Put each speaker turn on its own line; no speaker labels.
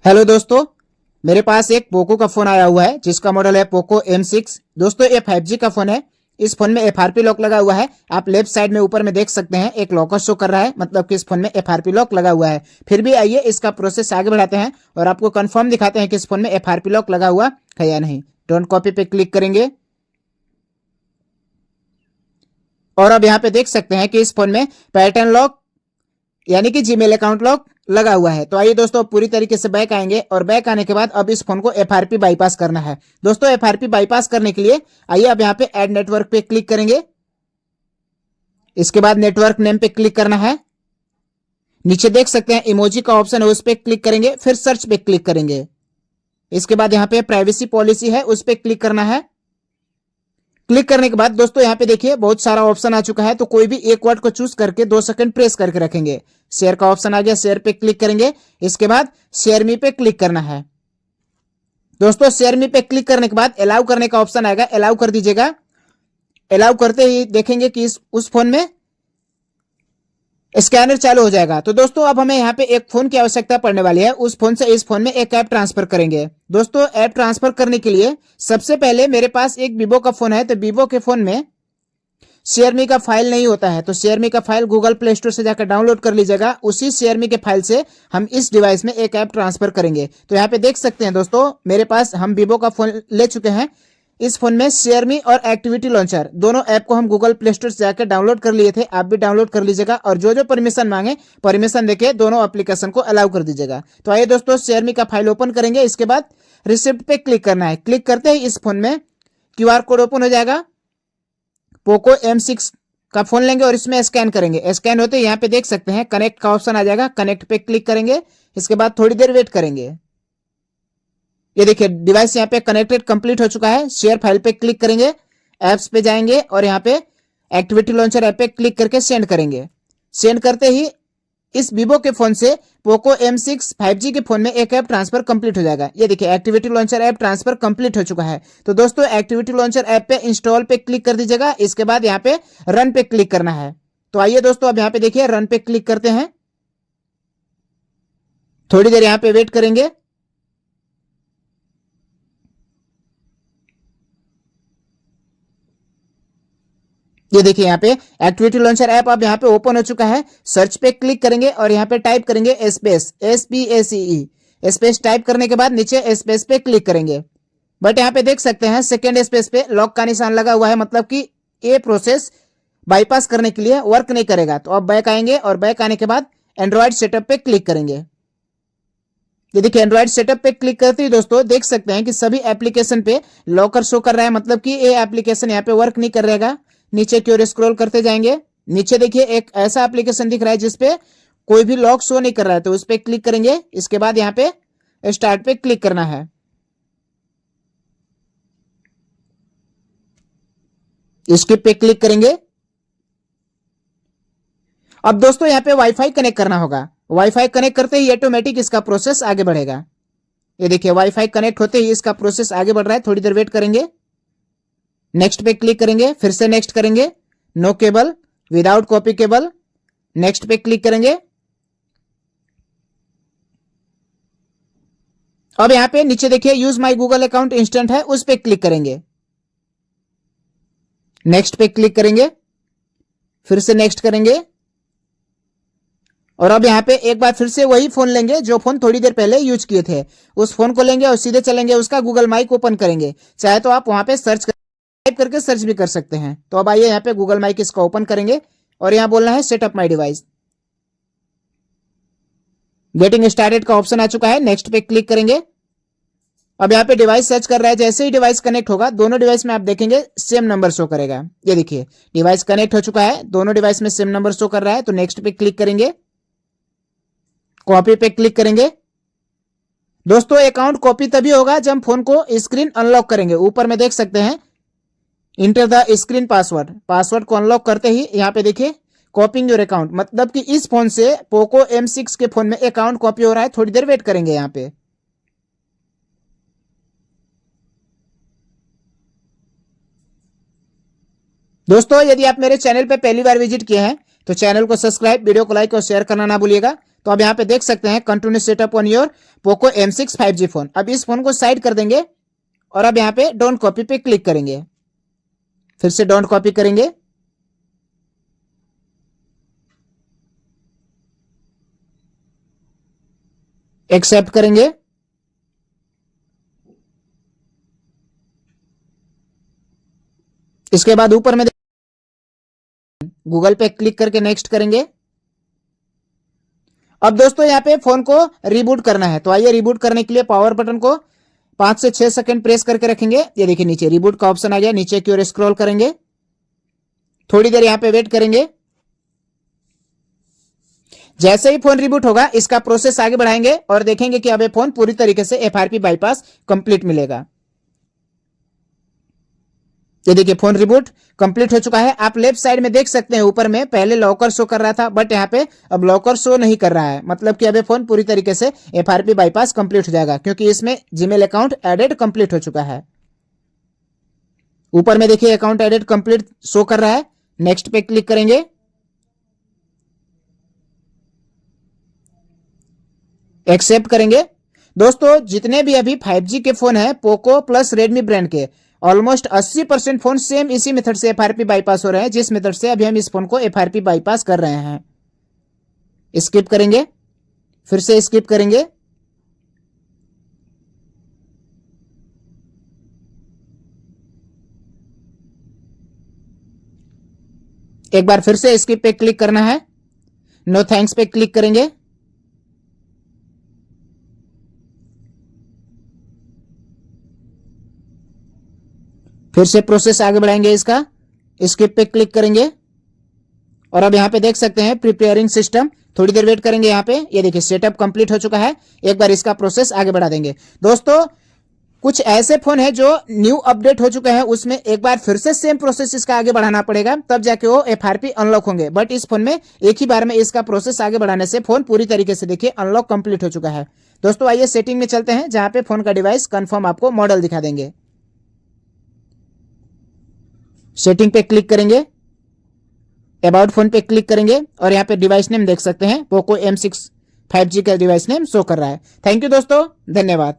Hello दोस्तों, मेरे पास एक पोको का फोन आया हुआ है जिसका मॉडल है पोको M6। दोस्तों ये 5G का फोन है। इस फोन में FRP लॉक लगा हुआ है। आप लेफ्ट साइड में ऊपर में देख सकते हैं एक लॉकर शो कर रहा है, मतलब कि इस फोन में FRP लॉक लगा हुआ है। फिर भी आइए इसका प्रोसेस आगे बढ़ाते हैं और आपको कंफर्म दिखाते हैं कि इस फोन में FRP लॉक लगा हुआ है या नहीं। डोंट कॉपी पे क्लिक करेंगे और अब यहाँ पे देख सकते हैं कि इस फोन में पैटर्न लॉक यानी कि जीमेल अकाउंट लॉक लगा हुआ है। तो आइए दोस्तों पूरी तरीके से बैक आएंगे और बैक आने के बाद अब इस फोन को FRP बाईपास करना है। दोस्तों FRP बाईपास करने के लिए आइए अब यहाँ पे ऐड नेटवर्क पे क्लिक करेंगे। इसके बाद नेटवर्क नेम पे क्लिक करना है। नीचे देख सकते हैं इमोजी का ऑप्शन है, उस पर क्लिक करेंगे, फिर सर्च पे क्लिक करेंगे। इसके बाद यहाँ पे प्राइवेसी पॉलिसी है, उस पर क्लिक करना है। क्लिक करने के बाद दोस्तों यहाँ पे देखिए बहुत सारा ऑप्शन आ चुका है, तो कोई भी एक वर्ड को चूज करके 2 सेकंड प्रेस करके रखेंगे। शेयर का ऑप्शन आ गया, शेयर पे क्लिक करेंगे। इसके बाद शेयर मी पे क्लिक करना है। दोस्तों शेयर मी पे क्लिक करने के बाद अलाउ करने का ऑप्शन आएगा, अलाउ कर दीजिएगा। अलाउ करते ही देखेंगे कि उस फोन में स्कैनर चालू हो जाएगा। तो दोस्तों अब हमें यहाँ पे एक फोन की आवश्यकता पड़ने वाली है। उस फोन से इस फोन में एक ऐप ट्रांसफर करेंगे। दोस्तों ऐप ट्रांसफर करने के लिए सबसे पहले मेरे पास एक वीवो का फोन है, तो वीवो के फोन में शेयर मी का फाइल नहीं होता है, तो शेयर मी का फाइल गूगल प्ले स्टोर से जाकर डाउनलोड कर लीजिएगा। उसी शेयर मी के फाइल से हम इस डिवाइस में एक ऐप ट्रांसफर करेंगे। तो यहाँ पे देख सकते हैं दोस्तों मेरे पास हम वीवो का फोन ले चुके हैं। इस फोन में शेयर मी और एक्टिविटी लॉन्चर दोनों ऐप को हम गूगल प्ले स्टोर से जाकर डाउनलोड कर लिए थे। आप भी डाउनलोड कर लीजिएगा और जो जो परमिशन मांगे परमिशन देके दोनों एप्लीकेशन को अलाउ कर दीजिएगा। तो आइए दोस्तों शेयर मी का फाइल ओपन करेंगे। इसके बाद रिसिप्ट पे क्लिक करना है। क्लिक करते ही इस फोन में QR कोड ओपन हो जाएगा। पोको M6 का फोन लेंगे और इसमें स्कैन करेंगे। स्कैन होते ही यहाँ पे देख सकते हैं कनेक्ट का ऑप्शन आ जाएगा, कनेक्ट पे क्लिक करेंगे। इसके बाद थोड़ी देर वेट करेंगे। ये देखिए डिवाइस यहाँ पे कनेक्टेड कंप्लीट हो चुका है। शेयर फाइल पे क्लिक करेंगे, एप्स पे जाएंगे और यहाँ पे एक्टिविटी लॉन्चर ऐप पे क्लिक करके सेंड करेंगे। सेंड करते ही इस वीवो के फोन से पोको M6 5G के फोन में एक ऐप ट्रांसफर कंप्लीट हो जाएगा। ये देखिए activity launcher app transfer complete हो चुका है। तो दोस्तों एक्टिविटी लॉन्चर ऐप पे इंस्टॉल पे क्लिक कर दीजिएगा। इसके बाद यहाँ पे रन पे क्लिक करना है। तो आइए दोस्तों अब यहाँ पे देखिए रन पे क्लिक करते हैं। थोड़ी देर यहाँ पे वेट करेंगे। ये देखिए यहाँ पे एक्टिविटी लॉन्चर ऐप अब यहाँ पे ओपन हो चुका है। सर्च पे क्लिक करेंगे और यहाँ पे टाइप करेंगे स्पेस SPACE। स्पेस टाइप करने के बाद नीचे स्पेस पे क्लिक करेंगे। बट यहाँ पे देख सकते हैं सेकेंड स्पेस पे लॉक का निशान लगा हुआ है, मतलब कि ये प्रोसेस बाईपास करने के लिए वर्क नहीं करेगा। तो अब बैक आएंगे और बैक आने के बाद एंड्रॉइड सेटअप पे क्लिक करेंगे। ये देखिए एंड्रॉइड सेटअप पे क्लिक करते ही दोस्तों देख सकते हैं कि सभी एप्लीकेशन पे लॉकर शो कर रहा है, मतलब कि ये एप्लीकेशन यहाँ पे वर्क नहीं कर रहेगा। नीचे की ओर स्क्रॉल करते जाएंगे। नीचे देखिए एक ऐसा एप्लीकेशन दिख रहा है जिसपे कोई भी लॉक शो नहीं कर रहा है, तो उस पर क्लिक करेंगे। इसके बाद यहाँ पे स्टार्ट पे क्लिक करना है। स्किप पे क्लिक करेंगे। अब दोस्तों यहाँ पे वाईफाई कनेक्ट करना होगा। वाईफाई कनेक्ट करते ही ऑटोमेटिक इसका प्रोसेस आगे बढ़ेगा। ये देखिए वाईफाई कनेक्ट होते ही इसका प्रोसेस आगे बढ़ रहा है। थोड़ी देर वेट करेंगे। नेक्स्ट पे क्लिक करेंगे, फिर से नेक्स्ट करेंगे। No cable, without copy cable, next पे क्लिक करेंगे। अब यहां पे नीचे देखिए use my Google account instant है, उस पे क्लिक करेंगे। नेक्स्ट पे क्लिक करेंगे, फिर से नेक्स्ट करेंगे और अब यहां पे एक बार फिर से वही फोन लेंगे जो फोन थोड़ी देर पहले यूज किए थे। उस फोन को लेंगे और सीधे चलेंगे उसका गूगल माइक ओपन करेंगे। चाहे तो आप वहां पे सर्च टाइप करके सर्च भी कर सकते हैं। तो अब आइए यहाँ पे गूगल माइक इसका ओपन करेंगे और यहाँ बोलना है setup my device. Getting started का ऑप्शन आ चुका है, नेक्स्ट पे क्लिक करेंगे। अब यहाँ पे डिवाइस सर्च कर रहा है। जैसे ही डिवाइस कनेक्ट होगा दोनों डिवाइस में आप देखेंगे सेम नंबर शो करेगा। ये देखिए डिवाइस कनेक्ट हो चुका है, दोनों डिवाइस में सेम नंबर शो कर रहा है। तो नेक्स्ट पे क्लिक करेंगे, कॉपी पे क्लिक करेंगे। दोस्तों अकाउंट कॉपी तभी होगा जब फोन को स्क्रीन अनलॉक करेंगे। ऊपर में देख सकते हैं enter the screen password, password को अनलॉक करते ही यहाँ पे देखिए कॉपिंग योर अकाउंट, मतलब कि इस फोन से पोको M6 के फोन में अकाउंट कॉपी हो रहा है। थोड़ी देर वेट करेंगे यहाँ पे। दोस्तों यदि आप मेरे चैनल पे पहली बार विजिट किए हैं तो चैनल को सब्सक्राइब, वीडियो को लाइक और शेयर करना ना भूलिएगा। तो अब यहाँ पे देख सकते हैं continue setup on your Poco M6 5G phone. अब इस फोन को साइड कर देंगे और अब यहाँ पे डोंट कॉपी पे क्लिक करेंगे। फिर से डोंट कॉपी करेंगे, एक्सेप्ट करेंगे, इसके बाद ऊपर में गूगल पे क्लिक करके नेक्स्ट करेंगे। अब दोस्तों यहाँ पे फोन को रिबूट करना है, तो आइए रिबूट करने के लिए पावर बटन को 5 से 6 सेकंड प्रेस करके रखेंगे। ये देखिए नीचे रिबूट का ऑप्शन आ गया, नीचे की ओर स्क्रॉल करेंगे, थोड़ी देर यहाँ पे वेट करेंगे। जैसे ही फोन रिबूट होगा इसका प्रोसेस आगे बढ़ाएंगे और देखेंगे कि अब ये फोन पूरी तरीके से FRP बाईपास कंप्लीट मिलेगा। ये देखिए फोन रिबूट कंप्लीट हो चुका है। आप लेफ्ट साइड में देख सकते हैं ऊपर में पहले लॉकर शो कर रहा था, बट यहाँ पे अब लॉकर शो नहीं कर रहा है, मतलब कि अब ये फोन पूरी तरीके से FRP बाईपास कंप्लीट हो जाएगा, क्योंकि इसमें जीमेल अकाउंट एडेड कंप्लीट हो चुका है। ऊपर में देखिए अकाउंट एडेड कंप्लीट शो कर रहा है। नेक्स्ट पे क्लिक करेंगे, एक्सेप्ट करेंगे। दोस्तों जितने भी अभी 5G के फोन है पोको प्लस रेडमी ब्रांड के, ऑलमोस्ट 80% फोन सेम इसी मेथड से FRP बाईपास हो रहे हैं, जिस मेथड से अभी हम इस फोन को FRP बाईपास कर रहे हैं। स्किप करेंगे, फिर से स्किप करेंगे, एक बार फिर से स्किप पे क्लिक करना है, नो थैंक्स पे क्लिक करेंगे, फिर से प्रोसेस आगे बढ़ाएंगे इसका, स्किप पे क्लिक करेंगे और अब यहां पे देख सकते हैं प्रिपेयरिंग सिस्टम, थोड़ी देर वेट करेंगे। यहाँ पे ये देखिए सेटअप कंप्लीट हो चुका है। एक बार इसका प्रोसेस आगे बढ़ा देंगे। दोस्तों कुछ ऐसे फोन है जो न्यू अपडेट हो चुके हैं, उसमें एक बार फिर से सेम प्रोसेस इसका आगे बढ़ाना पड़ेगा, तब जाके वो FRP अनलॉक होंगे। बट इस फोन में एक ही बार में इसका प्रोसेस आगे बढ़ाने से फोन पूरी तरीके से देखिए अनलॉक कंप्लीट हो चुका है। दोस्तों आइए सेटिंग में चलते हैं, जहां पे फोन का डिवाइस कंफर्म आपको मॉडल दिखा देंगे। सेटिंग पे क्लिक करेंगे, अबाउट फोन पे क्लिक करेंगे और यहाँ पे डिवाइस नेम देख सकते हैं पोको M6 5G का डिवाइस नेम शो कर रहा है। थैंक यू दोस्तों, धन्यवाद।